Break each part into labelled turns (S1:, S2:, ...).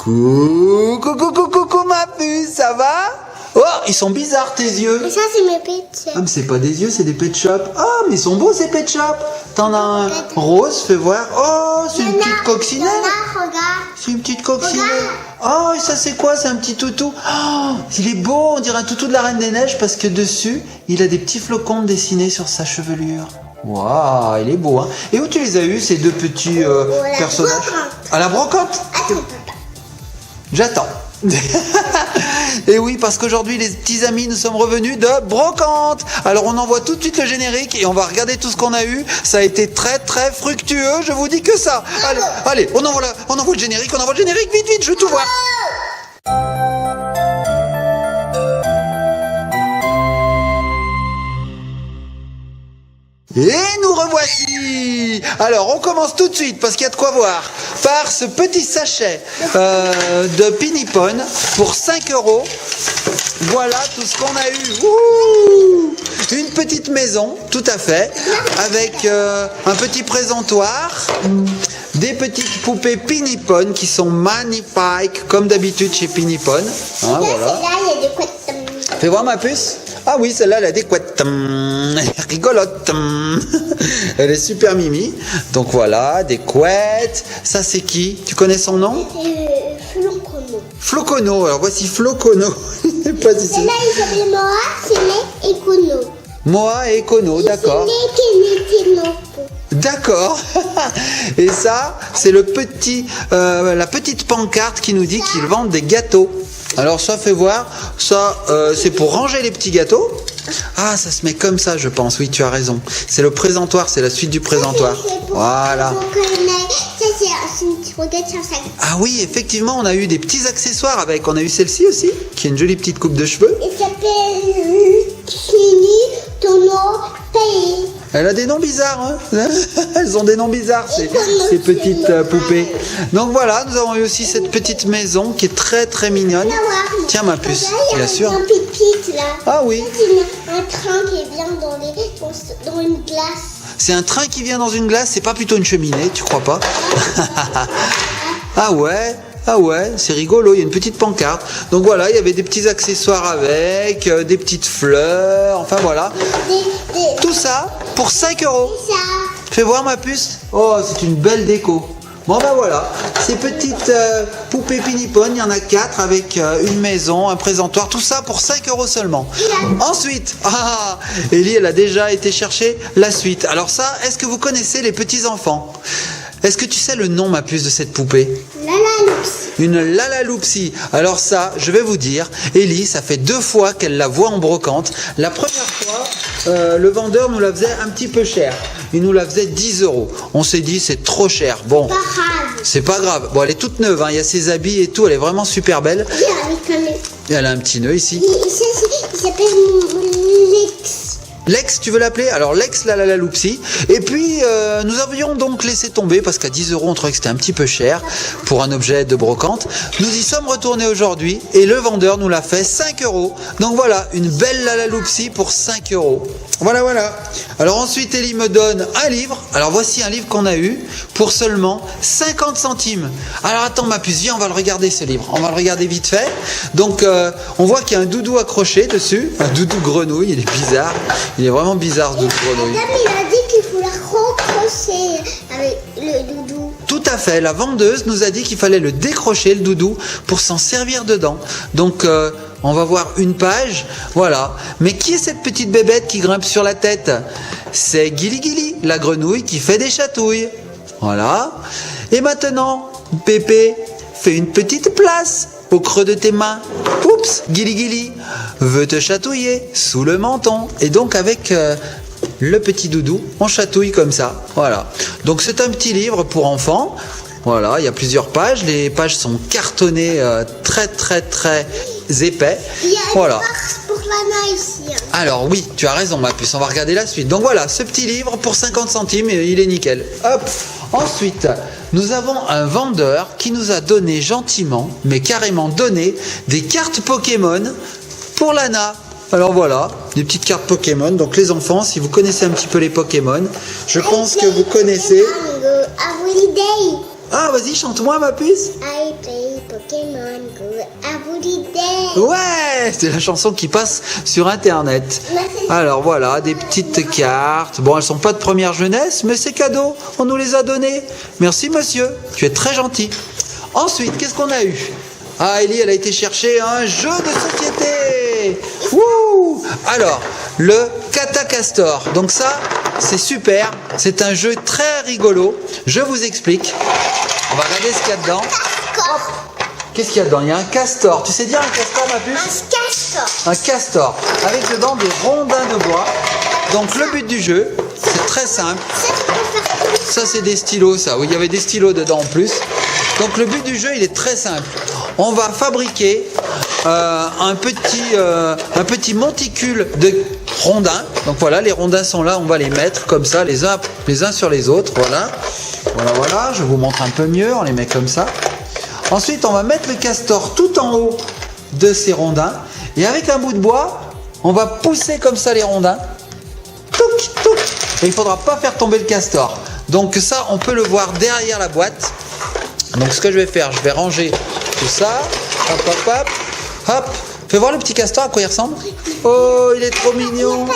S1: Coucou ma puce, ça va? Oh, ils sont bizarres tes yeux.
S2: Mais ça, c'est mes pet shops.
S1: Ah, mais c'est pas des yeux, c'est des pet shops. Ah, mais ils sont beaux ces pet shops. T'en as un rose, fais voir. Oh, c'est une petite coccinelle.
S2: Regarde.
S1: C'est une petite coccinelle. Oh, et ça c'est quoi? C'est un petit toutou. Oh, il est beau, on dirait un toutou de la Reine des Neiges parce que dessus, il a des petits flocons dessinés sur sa chevelure. Waouh, il est beau, hein. Et où tu les as eus, ces deux petits personnages? À la brocante.
S2: Attends, papa.
S1: J'attends. Et oui, parce qu'aujourd'hui, les petits amis, nous sommes revenus de brocante. Alors, on envoie tout de suite le générique et on va regarder tout ce qu'on a eu. Ça a été très, très fructueux. Je vous dis que ça. Allez, on envoie le générique. Vite, je veux tout voir. Et nous revoici. Alors on commence tout de suite parce qu'il y a de quoi voir par ce petit sachet de Pinipone pour 5 €. Voilà tout ce qu'on a eu. Ouh, une petite maison, tout à fait, avec un petit présentoir, des petites poupées Pinipone qui sont magnifiques comme d'habitude chez Pinipone. Hein, voilà.
S2: Là, il y a des couettes.
S1: Fais voir ma puce. Ah oui, celle-là, elle a des couettes. Elle est rigolote. Elle est super mimi. Donc voilà, des couettes. Ça, c'est qui? Tu connais son nom?
S2: C'est Flocono.
S1: Flocono. Alors voici Flocono. Je sais pas si c'est...
S2: Celle-là, il s'appelle Moa, c'est né Econo.
S1: Moa et Econo, d'accord. D'accord. Et ça, c'est la petite pancarte qui nous dit qu'ils vendent des gâteaux. Alors ça, fait voir, ça c'est pour ranger les petits gâteaux. Ah, ça se met comme ça, je pense. Oui, tu as raison. C'est le présentoir, c'est la suite du présentoir. Voilà. Ah oui, effectivement, on a eu des petits accessoires avec. On a eu celle-ci aussi, qui a une jolie petite coupe de cheveux.
S2: Il s'appelle Kini Tono Pei.
S1: Elle a des noms bizarres, hein. Elles ont des noms bizarres, ces petites poupées. Donc voilà, nous avons eu aussi cette petite maison qui est très très mignonne. Tiens ma puce, bien sûr.
S2: Il y a un pipite là.
S1: Ah oui.
S2: C'est un train qui vient dans une glace.
S1: C'est un train qui vient dans une glace, c'est pas plutôt une cheminée, tu crois pas? Ah ouais, c'est rigolo, il y a une petite pancarte. Donc voilà, il y avait des petits accessoires avec, des petites fleurs, enfin voilà. Tout ça pour 5 €.
S2: Ça.
S1: Fais voir ma puce. Oh, c'est une belle déco. Bon ben voilà, ces petites poupées Pinipone, il y en a 4 avec une maison, un présentoir, tout ça pour 5 € seulement. Ensuite, Ellie, elle a déjà été chercher la suite. Alors ça, est-ce que vous connaissez les petits enfants? Est-ce que tu sais le nom, ma puce, de cette poupée? Une Lalaloupsi. Alors ça, je vais vous dire, Ellie, ça fait 2 fois qu'elle la voit en brocante. La première fois, le vendeur nous la faisait un petit peu cher. Il nous la faisait 10 €. On s'est dit, c'est trop cher. Bon, c'est pas grave. Bon, elle est toute neuve, hein. Il y a ses habits et tout. Elle est vraiment super belle. Et elle a un petit nœud ici.
S2: Il s'appelle Lex.
S1: Lex, tu veux l'appeler? Alors Lex la Lalaloupsi. Et puis nous avions donc laissé tomber parce qu'à 10 € on trouvait que c'était un petit peu cher pour un objet de brocante. Nous y sommes retournés aujourd'hui et le vendeur nous l'a fait 5 €. Donc voilà, une belle Lalaloupsi pour 5 €. Voilà. Alors ensuite Ellie me donne un livre. Alors voici un livre qu'on a eu pour seulement 50 centimes. Alors attends ma puce, viens, on va le regarder ce livre. On va le regarder vite fait. Donc on voit qu'il y a un doudou accroché dessus. Un doudou grenouille, il est bizarre. Il est vraiment bizarre ce doudou grenouille.
S2: Madame, il a dit qu'il faut la recrocher avec le doudou.
S1: Tout à fait, la vendeuse nous a dit qu'il fallait le décrocher, le doudou, pour s'en servir dedans. Donc on va voir une page, voilà. Mais qui est cette petite bébête qui grimpe sur la tête? C'est Gili Gili, la grenouille qui fait des chatouilles. Voilà. Et maintenant, Pépé, fais une petite place au creux de tes mains. Oups, Gili Gili veut te chatouiller sous le menton. Et donc avec le petit doudou, on chatouille comme ça. Voilà. Donc c'est un petit livre pour enfants. Voilà, il y a plusieurs pages. Les pages sont cartonnées très épais.
S2: Il y a
S1: voilà.
S2: une farce pour Lana ici.
S1: Alors oui, tu as raison ma puce, on va regarder la suite. Donc voilà, ce petit livre pour 50 centimes, il est nickel. Hop. Ensuite, nous avons un vendeur qui nous a donné gentiment, mais carrément donné, des cartes Pokémon pour Lana. Alors voilà, des petites cartes Pokémon. Donc les enfants, si vous connaissez un petit peu les Pokémon, je pense que vous connaissez... Ah, vas-y, chante-moi, ma puce.
S2: I play Pokémon Go every day.
S1: Ouais, c'est la chanson qui passe sur Internet. Alors voilà, des petites cartes. Bon, elles sont pas de première jeunesse, mais c'est cadeau. On nous les a données. Merci, monsieur. Tu es très gentil. Ensuite, qu'est-ce qu'on a eu? Ah, Ellie, elle a été chercher un jeu de société. Wouh! Alors, le Catacastor. Donc ça, c'est super. C'est un jeu très rigolo. Je vous explique. On va regarder ce qu'il y a dedans. Hop. Qu'est-ce qu'il y a dedans? Il y a un castor. Tu sais dire un castor, ma puce?
S2: Un castor.
S1: Un castor. Avec dedans des rondins de bois. Donc le but du jeu, c'est très simple. Ça, c'est des stylos, ça. Oui, il y avait des stylos dedans en plus. Donc le but du jeu, il est très simple. On va fabriquer un petit monticule de rondins. Donc voilà, les rondins sont là, on va les mettre comme ça, les uns sur les autres. Voilà. Voilà, je vous montre un peu mieux, on les met comme ça. Ensuite, on va mettre le castor tout en haut de ces rondins. Et avec un bout de bois, on va pousser comme ça les rondins. Touc, touc. Et il ne faudra pas faire tomber le castor. Donc ça, on peut le voir derrière la boîte. Donc ce que je vais faire, je vais ranger tout ça. Hop, hop, hop. Hop. Fais voir le petit castor, à quoi il ressemble. Oh, il est trop mignon.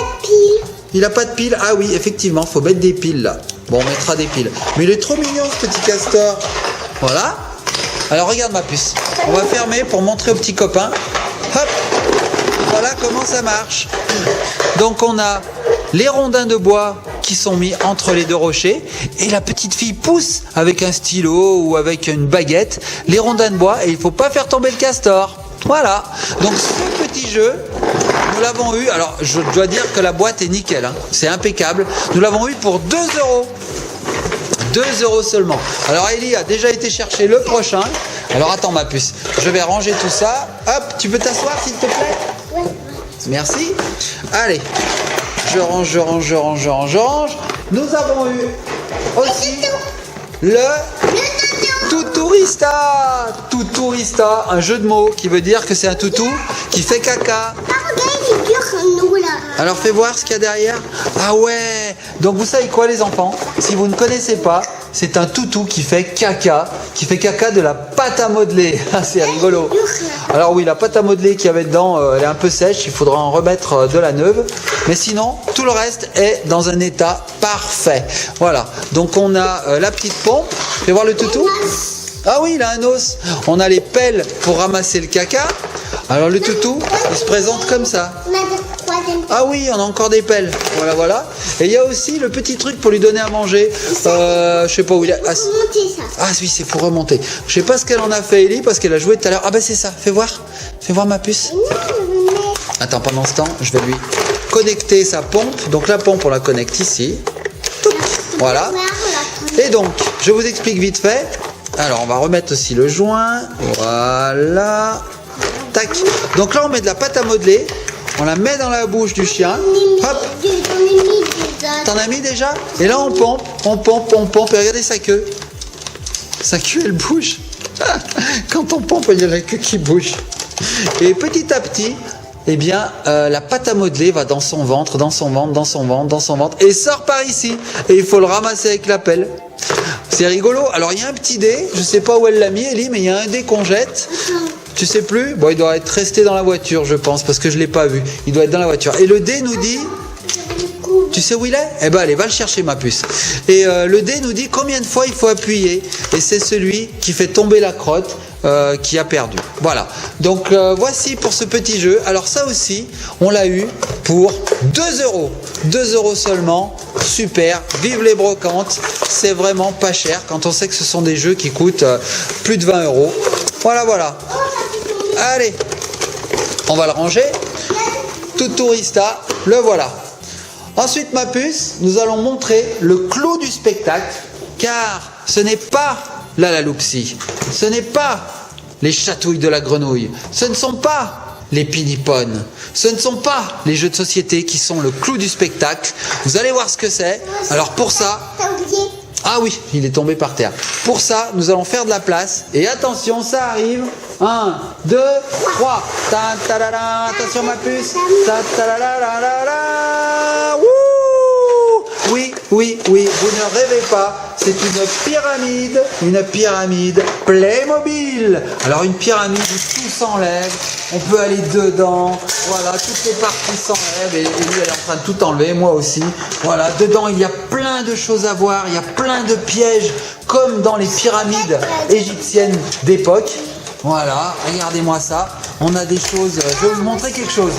S1: Il n'a pas de pile. Ah oui, effectivement, il faut mettre des piles là. Bon, on mettra des piles. Mais il est trop mignon ce petit castor. Voilà. Alors regarde ma puce. On va fermer pour montrer aux petits copains. Hop. Voilà comment ça marche. Donc on a les rondins de bois qui sont mis entre les deux rochers et la petite fille pousse avec un stylo ou avec une baguette les rondins de bois et il ne faut pas faire tomber le castor. Voilà. Donc ce petit jeu, nous l'avons eu. Alors je dois dire que la boîte est nickel. Hein. C'est impeccable. Nous l'avons eu pour 2 €. 2 € seulement. Alors Ellie a déjà été chercher le prochain. Alors attends ma puce, je vais ranger tout ça. Hop, tu peux t'asseoir s'il te plaît?
S2: Ouais.
S1: Merci. Allez, je range. Nous avons eu aussi le Tuturista. Tuturista, un jeu de mots qui veut dire que c'est un toutou qui fait caca.
S2: Ah, regarde, il est dur, nous, là.
S1: Alors fais voir ce qu'il y a derrière. Ah ouais. Donc vous savez quoi les enfants? Si vous ne connaissez pas, c'est un toutou qui fait caca de la pâte à modeler. Ah, c'est rigolo. Alors oui, la pâte à modeler qu'il y avait dedans, elle est un peu sèche, il faudra en remettre de la neuve. Mais sinon, tout le reste est dans un état parfait. Voilà, donc on a la petite pompe. Fais voir le toutou. Ah oui, il a un os. On a les pelles pour ramasser le caca. Alors le toutou, il se présente comme ça.
S2: On a le troisième.
S1: Ah oui, on a encore des pelles. Voilà. Et il y a aussi le petit truc pour lui donner à manger. Je sais pas où il est.
S2: Pour monter ça.
S1: Ah oui, c'est pour remonter. Je sais pas ce qu'elle en a fait, Ellie, parce qu'elle a joué tout à l'heure. Ah bah c'est ça, fais voir ma puce.
S2: Non, je veux mettre.
S1: Attends, pendant ce temps, je vais lui connecter sa pompe. Donc la pompe, on la connecte ici. Touc. Voilà. Et donc, je vous explique vite fait. Alors, on va remettre aussi le joint. Voilà. Tac. Donc là, on met de la pâte à modeler. On la met dans la bouche du chien. Hop. T'en as mis déjà? Et là, on pompe. Et regardez sa queue. Sa queue, elle bouge. Quand on pompe, il y a la queue qui bouge. Et petit à petit, eh bien, la pâte à modeler va dans son ventre, et sort par ici. Et il faut le ramasser avec la pelle. C'est rigolo. Alors, il y a un petit dé. Je sais pas où elle l'a mis, Ellie, mais il y a un dé qu'on jette. Tu sais plus? Bon, il doit être resté dans la voiture, je pense, parce que je l'ai pas vu. Il doit être dans la voiture. Et le dé nous dit... Tu sais où il est? Eh ben, allez, va le chercher, ma puce. Et le dé nous dit combien de fois il faut appuyer. Et c'est celui qui fait tomber la crotte qui a perdu. Voilà. Donc, voici pour ce petit jeu. Alors, ça aussi, on l'a eu pour 2 €. 2 € seulement. Super. Vive les brocantes. C'est vraiment pas cher quand on sait que ce sont des jeux qui coûtent plus de 20 €. Voilà. Allez. On va le ranger. Tuturista. Le voilà. Ensuite, ma puce, nous allons montrer le clou du spectacle, car ce n'est pas la Laloupsie, ce n'est pas les chatouilles de la grenouille, ce ne sont pas les pinipones, ce ne sont pas les jeux de société qui sont le clou du spectacle. Vous allez voir ce que c'est. Alors pour ça...
S2: T'as oublié?
S1: Ah oui, il est tombé par terre. Pour ça, nous allons faire de la place. Et attention, ça arrive. 1, 2, 3. Attention ma puce. Wouh! Oui, oui, oui, vous ne rêvez pas. C'est une pyramide Playmobil. Alors une pyramide où tout s'enlève, on peut aller dedans, voilà, toutes les parties s'enlèvent et lui elle est en train de tout enlever, moi aussi. Voilà, dedans il y a plein de choses à voir, il y a plein de pièges comme dans les pyramides égyptiennes d'époque. Voilà, regardez-moi ça, on a des choses, je vais vous montrer quelque chose.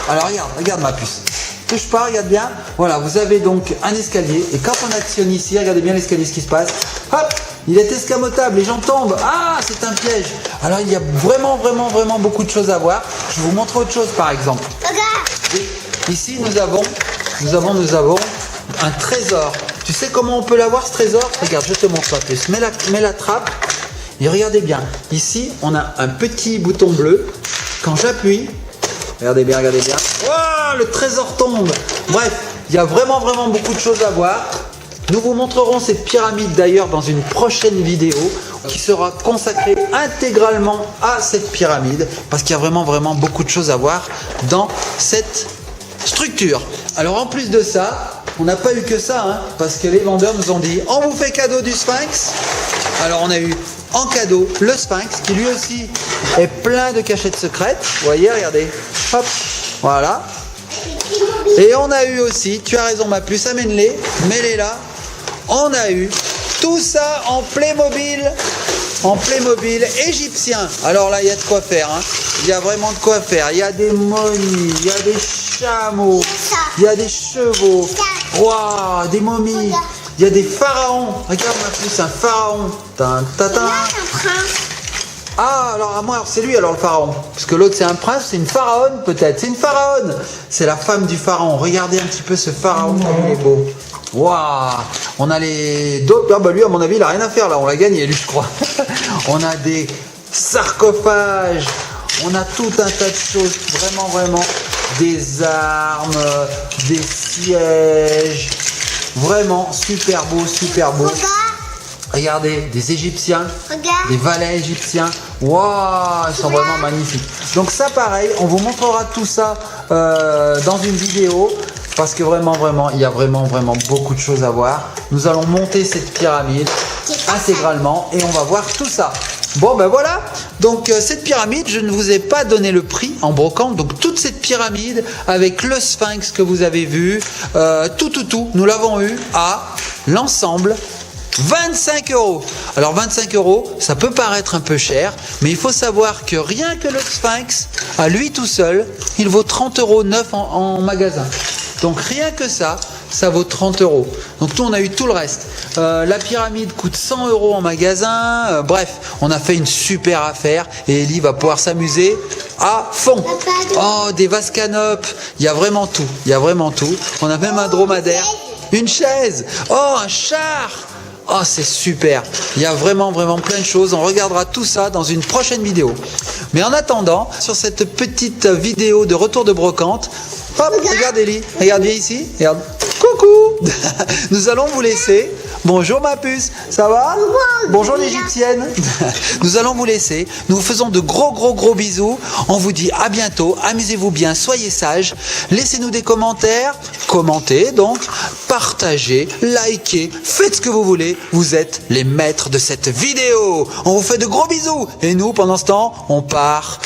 S1: Alors regarde ma puce. Touche pas, regarde bien. Voilà, vous avez donc un escalier et quand on actionne ici, regardez bien l'escalier, ce qui se passe. Hop, il est escamotable, les gens tombent. Ah, c'est un piège. Alors il y a vraiment beaucoup de choses à voir. Je vais vous montrer autre chose par exemple.
S2: Regarde.
S1: Et ici nous avons un trésor. Tu sais comment on peut l'avoir ce trésor? Regarde, je te montre pas plus. Mets la trappe et regardez bien. Ici, on a un petit bouton bleu. Quand j'appuie, regardez bien. Oh, le trésor tombe. Bref, il y a vraiment beaucoup de choses à voir. Nous vous montrerons cette pyramide d'ailleurs dans une prochaine vidéo qui sera consacrée intégralement à cette pyramide parce qu'il y a vraiment beaucoup de choses à voir dans cette structure. Alors en plus de ça, on n'a pas eu que ça, hein, parce que les vendeurs nous ont dit on vous fait cadeau du Sphinx. Alors on a eu en cadeau le Sphinx qui lui aussi est plein de cachettes secrètes. Vous voyez, regardez, hop, voilà. Et on a eu aussi, tu as raison ma puce, amène-les, mets-les là. On a eu tout ça en Playmobil égyptien. Alors là, il y a de quoi faire, hein. Il y a vraiment de quoi faire. Il y a des momies, il y a des chameaux, il y a des chevaux, wow, des momies. Il y a des pharaons. Regarde ma puce, un pharaon. Ah, alors à moi, c'est lui alors le pharaon. Parce que l'autre c'est un prince, c'est une pharaone peut-être. C'est une pharaone. C'est la femme du pharaon. Regardez un petit peu ce pharaon comme il est beau. Waouh. On a les d'autres. Ah bah lui à mon avis il a rien à faire là. On l'a gagné lui je crois. On a des sarcophages. On a tout un tas de choses. Vraiment. Des armes, des sièges. Vraiment super beau. Regardez, des Égyptiens, des valets égyptiens. Waouh, ils sont vraiment magnifiques. Donc ça pareil, on vous montrera tout ça dans une vidéo. Parce que vraiment, il y a vraiment beaucoup de choses à voir. Nous allons monter cette pyramide intégralement et on va voir tout ça. Bon ben voilà, donc cette pyramide, je ne vous ai pas donné le prix en brocante. Donc toute cette pyramide avec le Sphinx que vous avez vu, tout, nous l'avons eu à l'ensemble 25 €. Alors 25 €, ça peut paraître un peu cher, mais il faut savoir que rien que le Sphinx, à lui tout seul, il vaut 30 € neuf en magasin. Donc rien que ça vaut 30 €. Donc nous on a eu tout le reste. La pyramide coûte 100 € en magasin. Bref, on a fait une super affaire et Ellie va pouvoir s'amuser à fond. Oh, des vases canopes. Il y a vraiment tout. On a même un dromadaire. Une chaise. Oh, un char. Oh, c'est super. Il y a vraiment plein de choses. On regardera tout ça dans une prochaine vidéo. Mais en attendant, sur cette petite vidéo de retour de brocante, hop, regarde Ellie, regarde bien ici, regarde. Coucou. Nous allons vous laisser. Bonjour ma puce, ça va? Bonjour l'égyptienne. Nous allons vous laisser. Nous vous faisons de gros bisous. On vous dit à bientôt. Amusez-vous bien, soyez sages. Laissez-nous des commentaires. Commentez donc. Partagez, likez. Faites ce que vous voulez. Vous êtes les maîtres de cette vidéo. On vous fait de gros bisous. Et nous, pendant ce temps, on part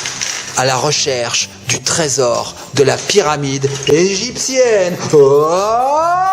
S1: à la recherche du trésor de la pyramide égyptienne. Oh!